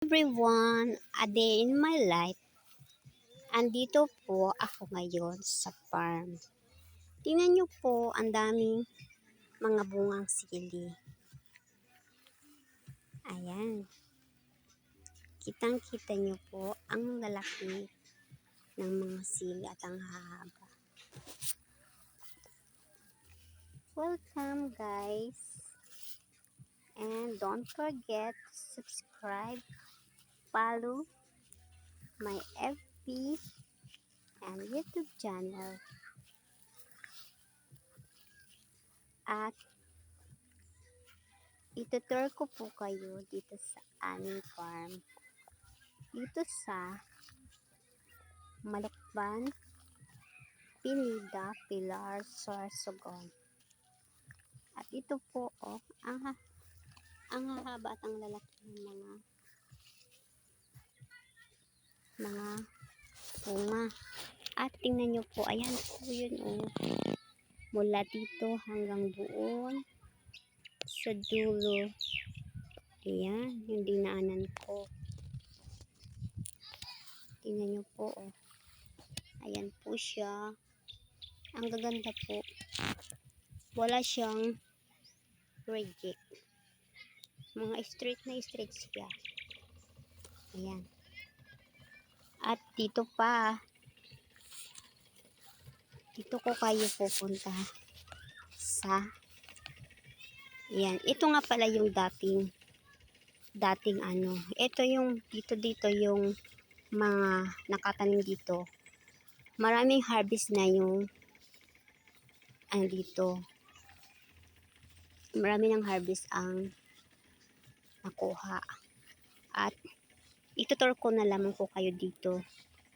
Everyone, a day in my life. Andito po ako ngayon sa farm. Tingnan niyo po ang daming mga bungang sili. Ayan. Kitang-kita niyo po ang lalaki ng mga sili at ang hahaba. Welcome guys. And don't forget to subscribe, follow my FB and YouTube channel. At itutur ko po kayo dito sa aming farm. Dito sa Malakban, Pinida, Pilar, Sorsogon. At ito po ang hahaba at ang lalaki ng mga bunga. At tingnan nyo po, ayan po yun mula dito hanggang doon sa dulo. Ayan, yung dinaanan ko. Tingnan nyo po, ayan po siya. Ang gaganda po. Wala siyang reject. Mga straight na straight siya. Ayan. At dito ko kayo pupunta sa ayan. Ito nga pala yung dating ano. Ito yung dito yung mga nakatanim dito. Maraming harvest na yung dito. Marami ng harvest ang nakuha. At itutur ko na lamang po kayo dito.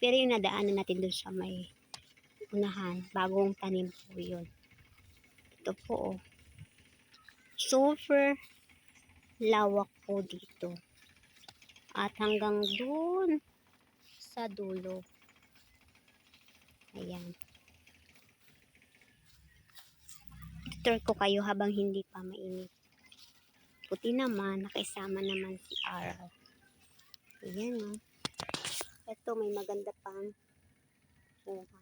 Pero yung nadaanan natin dun sa may unahan, bagong tanim po yun. Ito po super lawak po dito. At hanggang dun sa dulo. Ayan. Itutur ko kayo habang hindi pa mainit. Puti naman, nakaisama naman si araw. Ayan Ito may maganda pang bunga.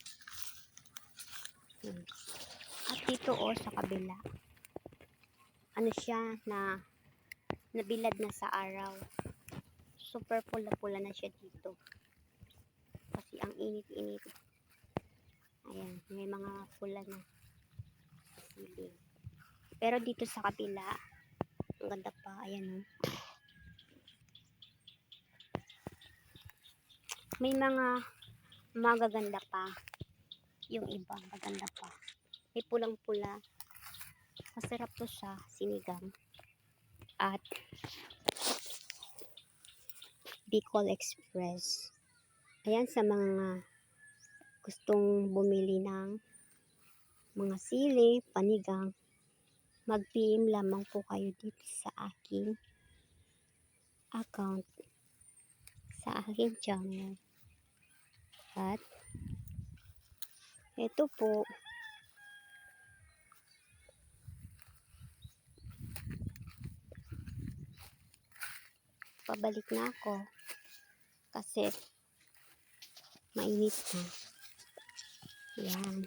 At dito sa kabila. Ano siya na nabilad na sa araw. Super pula-pula na siya dito. Kasi ang init-init. Ayan, may mga pula na sili. Pero dito sa kabila, ang ganda pa. Ayan May mga magaganda pa. Yung iba, maganda pa. May pulang-pula. Masarap to sa sinigang. At Bicol Express. Ayan, sa mga gustong bumili ng mga sili, panigang, mag-PM lamang po kayo dito sa aking account, sa aking channel. At ito po, pabalik na ako kasi mainit na. Yan.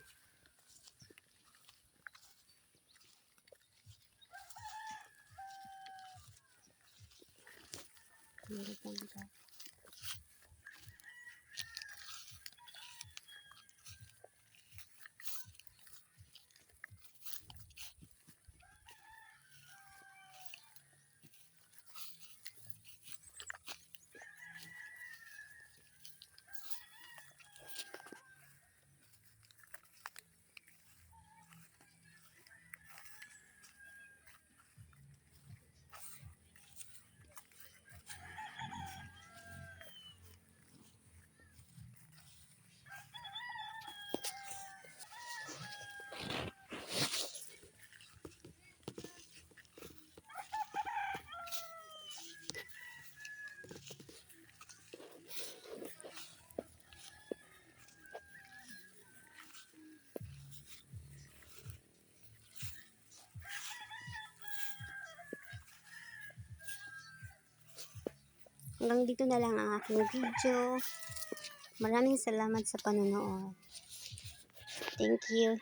Ganda. Hanggang dito na lang ang aking video. Maraming salamat sa panonood. Thank you.